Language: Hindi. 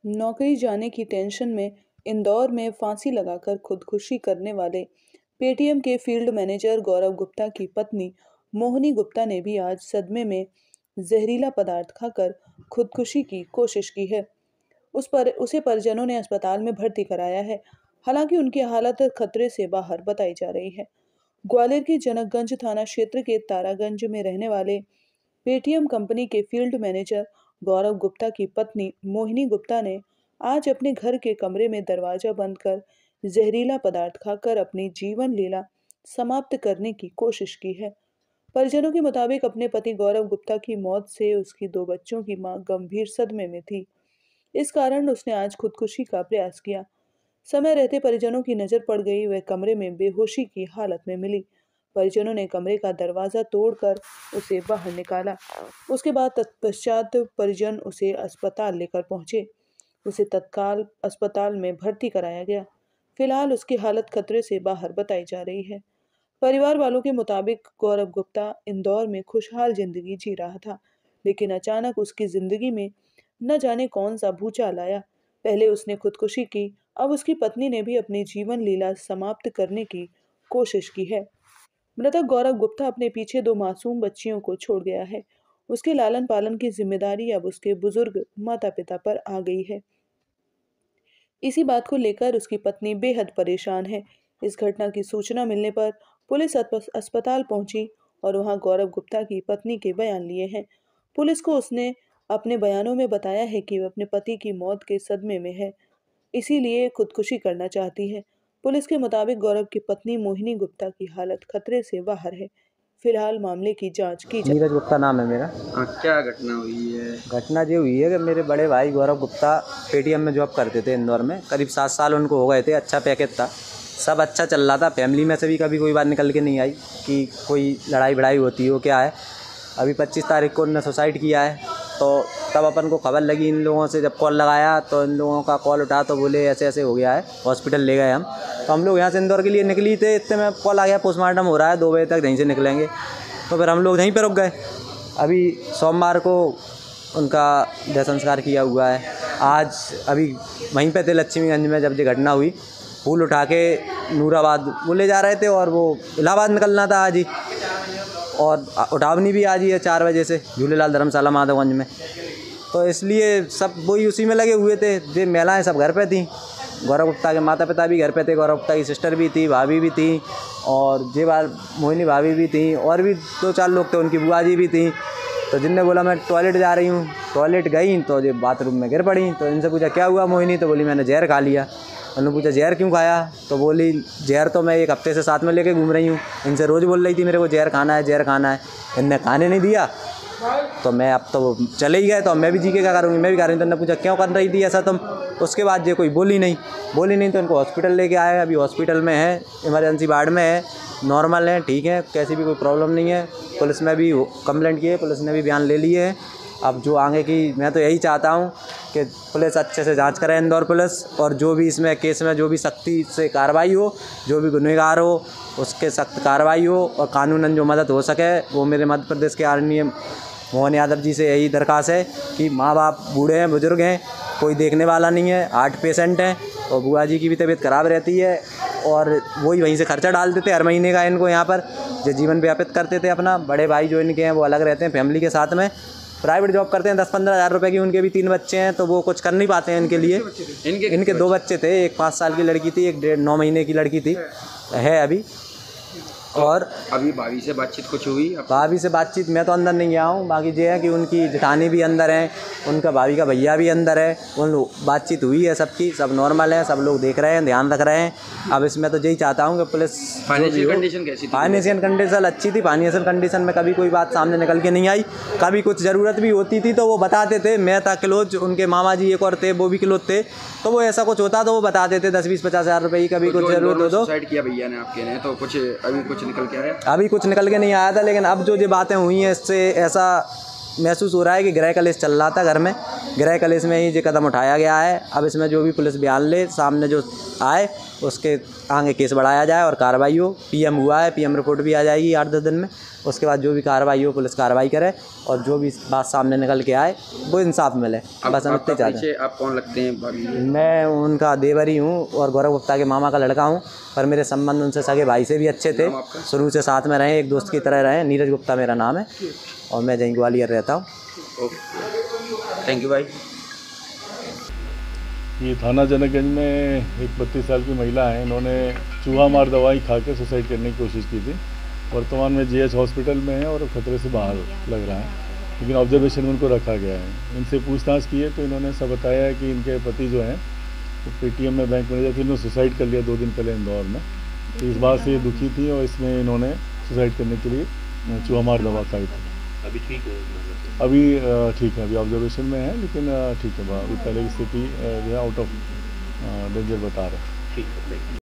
नौकरी जाने की टेंशन में इंदौर में फांसी लगाकर खुदकुशी करने वाले पेटीएम के फील्ड मैनेजर गौरव गुप्ता की पत्नी मोहिनी गुप्ता ने भी आज सदमे में जहरीला पदार्थ खाकर खुदकुशी की कोशिश की है। उसे परिजनों ने अस्पताल में भर्ती कराया है। हालांकि उनकी हालत खतरे से बाहर बताई जा रही है। ग्वालियर के जनकगंज थाना क्षेत्र के तारागंज में रहने वाले पेटीएम कंपनी के फील्ड मैनेजर गौरव गुप्ता की पत्नी मोहिनी गुप्ता ने आज अपने घर के कमरे में दरवाजा बंद कर जहरीला पदार्थ खाकर अपनी जीवन लीला समाप्त करने की कोशिश की है। परिजनों के मुताबिक अपने पति गौरव गुप्ता की मौत से उसकी 2 बच्चों की मां गंभीर सदमे में थी। इस कारण उसने आज खुदकुशी का प्रयास किया। समय रहते परिजनों की नजर पड़ गई, वह कमरे में बेहोशी की हालत में मिली। परिजनों ने कमरे का दरवाजा तोड़कर उसे बाहर निकाला। उसके बाद तत्पश्चात परिजन उसे अस्पताल लेकर पहुंचे। उसे तत्काल अस्पताल में भर्ती कराया गया। फिलहाल उसकी हालत खतरे से बाहर बताई जा रही है। परिवार वालों के मुताबिक गौरव गुप्ता इंदौर में खुशहाल जिंदगी जी रहा था, लेकिन अचानक उसकी जिंदगी में न जाने कौन सा भूचाल आया। पहले उसने खुदकुशी की, अब उसकी पत्नी ने भी अपनी जीवन लीला समाप्त करने की कोशिश की है। मृतक गौरव गुप्ता अपने पीछे 2 मासूम बच्चियों को छोड़ गया है। उसके लालन पालन की जिम्मेदारी अब उसके बुजुर्ग माता पिता पर आ गई है। इसी बात को लेकर उसकी पत्नी बेहद परेशान है। इस घटना की सूचना मिलने पर पुलिस अस्पताल पहुंची और वहां गौरव गुप्ता की पत्नी के बयान लिए हैं। पुलिस को उसने अपने बयानों में बताया है कि वह अपने पति की मौत के सदमे में है, इसीलिए खुदकुशी करना चाहती है। पुलिस के मुताबिक गौरव की पत्नी मोहिनी गुप्ता की हालत खतरे से बाहर है। फिलहाल मामले की जांच की जा नीरज गुप्ता नाम है मेरा। क्या घटना हुई है? घटना ये हुई है कि मेरे बड़े भाई गौरव गुप्ता पेटीएम में जॉब करते थे इंदौर में। करीब 7 साल उनको हो गए थे। अच्छा पैकेज था, सब अच्छा चल रहा था। फैमिली में से भी कभी कोई बात निकल के नहीं आई कि कोई लड़ाई भिड़ाई होती हो क्या है। अभी 25 तारीख को उन्होंने सुसाइड किया है, तो तब अपन को खबर लगी। इन लोगों से जब कॉल लगाया तो इन लोगों का कॉल उठा तो बोले ऐसे ऐसे हो गया है, हॉस्पिटल ले गए हम। तो हम लोग यहाँ से इंदौर के लिए निकली थे, इतने में कॉल आ गया पोस्टमार्टम हो रहा है, 2 बजे तक यहीं से निकलेंगे। तो फिर हम लोग यहीं पर रुक गए। अभी सोमवार को उनका देह संस्कार किया हुआ है। आज अभी वहीं पे थे लक्ष्मीगंज में जब ये घटना हुई। फूल उठा के नूराबाद वो ले जा रहे थे और वो इलाहाबाद निकलना था आज ही, और उठावनी भी आज ही है 4 बजे से झूलेलाल धर्मशाला माधवगंज में। तो इसलिए सब वही उसी में लगे हुए थे। ये महिलाएँ सब घर पे थी। गौरव गुप्ता के माता पिता भी घर पे थे, गौरव गुप्ता की सिस्टर भी थी, भाभी भी थी, और ये बार मोहिनी भाभी भी थी, और भी 2-4 लोग थे, उनकी बुआ जी भी थी। तो जिनने बोला मैं टॉयलेट जा रही हूँ, टॉयलेट गई तो ये बाथरूम में गिर पड़ी। तो इनसे पूछा क्या हुआ मोहिनी, तो बोली मैंने जहर खा लिया। उन्होंने पूछा जहर क्यों खाया, तो बोली जहर तो मैं 1 हफ्ते से साथ में लेके घूम रही हूँ। इनसे रोज़ बोल रही थी मेरे को जहर खाना है, जहर खाना है। इनने खाने नहीं दिया, तो मैं अब तो चले ही गए, तो मैं भी जी के क्या करूँगी, मैं भी खा रही हूँ। तो उन्होंने पूछा क्यों कर रही थी ऐसा तुम। उसके बाद ये कोई बोली नहीं तो इनको हॉस्पिटल लेके आए। अभी हॉस्पिटल में है, इमरजेंसी वार्ड में है, नॉर्मल है, ठीक है, कैसी भी कोई प्रॉब्लम नहीं है। पुलिस में भी कंप्लेंट की है, पुलिस ने भी बयान ले लिए है। अब जो आगे की, मैं तो यही चाहता हूँ कि पुलिस अच्छे से जांच करे, इंदौर पुलिस, और जो भी इसमें केस में जो भी सख्ती से कार्रवाई हो, जो भी गुनहगार हो उसके सख्त कार्रवाई हो, और कानूनन जो मदद हो सके वो मेरे मध्य प्रदेश के आदरणीय मोहन यादव जी से यही दरख्वास्त है कि माँ बाप बूढ़े हैं, बुजुर्ग हैं, कोई देखने वाला नहीं है, हार्ट पेशेंट हैं, और बुआ जी की भी तबीयत ख़राब रहती है, और वही वहीं से खर्चा डाल देते हर महीने का इनको यहाँ पर, जो जीवन व्यापित करते थे अपना। बड़े भाई जो इनके हैं वो अलग रहते हैं फैमिली के साथ में, प्राइवेट जॉब करते हैं, 10-15 हज़ार रुपये की। उनके भी 3 बच्चे हैं, तो वो कुछ कर नहीं पाते हैं इनके लिए। इनके 2 बच्चे थे, एक 5 साल की लड़की थी, एक 9 महीने की लड़की थी, है अभी। और अभी भाभी से बातचीत कुछ हुई? भाभी से बातचीत मैं तो अंदर नहीं गया हूँ, बाकी ये है कि उनकी जेठानी भी अंदर हैं, उनका भाभी का भैया भी अंदर है, उन बातचीत हुई है सबकी, सब नॉर्मल है, सब लोग देख रहे हैं, ध्यान रख रहे हैं। अब इसमें तो यही चाहता हूँ कि पुलिस, फाइनेंशियल कंडीशन कैसी थी? फाइनेंशियल कंडीशन अच्छी थी। फाइनेंशियल कंडीशन में कभी कोई बात सामने निकल के नहीं आई। कभी कुछ ज़रूरत भी होती थी तो वो बताते थे। मैं था क्लोज, उनके मामा जी एक और थे, वो भी क्लोज थे, तो वो ऐसा कुछ होता तो वो बता देते 10-20-50 हज़ार रुपये की, कभी कुछ ज़रूरत हो तो। सुसाइड किया भैया ने आपके ने, तो कुछ अभी कुछ निकल के आया? अभी कुछ निकल के नहीं आया था, लेकिन अब जो बातें हुई हैं इससे ऐसा महसूस हो रहा है कि गृह कलेश चल रहा था घर में, गृह कलेश में ही ये कदम उठाया गया है। अब इसमें जो भी पुलिस बयान ले, सामने जो आए उसके आगे केस बढ़ाया जाए और कार्रवाई हो। पीएम हुआ है, पीएम रिपोर्ट भी आ जाएगी 8-10 दिन में। उसके बाद जो भी कार्रवाई हो पुलिस कार्रवाई करे और जो भी बात सामने निकल के आए वो इंसाफ मिले। बस हम इतने चाहते हैं। आप कौन लगते हैं भाभी? मैं उनका देवरी हूँ और गौरव गुप्ता के मामा का लड़का हूँ, पर मेरे संबंध उनसे सगे भाई से भी अच्छे थे। शुरू से साथ में रहे, एक दोस्त की तरह रहे। नीरज गुप्ता मेरा नाम है और मैं यहीं ग्वालियर रहता हूँ। ओके, थैंक यू भाई। ये थाना जनकगंज में एक 32 साल की महिला है, इन्होंने चूहा मार दवाई खा के सुसाइड करने की कोशिश की थी। वर्तमान में जीएच हॉस्पिटल में है और खतरे से बाहर लग रहा है, लेकिन ऑब्जर्वेशन में उनको रखा गया है। इनसे पूछताछ की है तो इन्होंने सब बताया है कि इनके पति जो हैं वो पेटीएम में बैंक मैनेजर थे, इन्होंने सुसाइड कर लिया 2 दिन पहले इंदौर में। तो इस बात से ये दुखी थी और इसमें इन्होंने सुसाइड करने के लिए चूहा मार दवा खाई थी। अभी ठीक है? अभी ठीक है, अभी ऑब्जर्वेशन में है, लेकिन ठीक है। अभी पहले की स्थिति जो है आउट ऑफ डेंजर बता रहे हैं। ठीक है।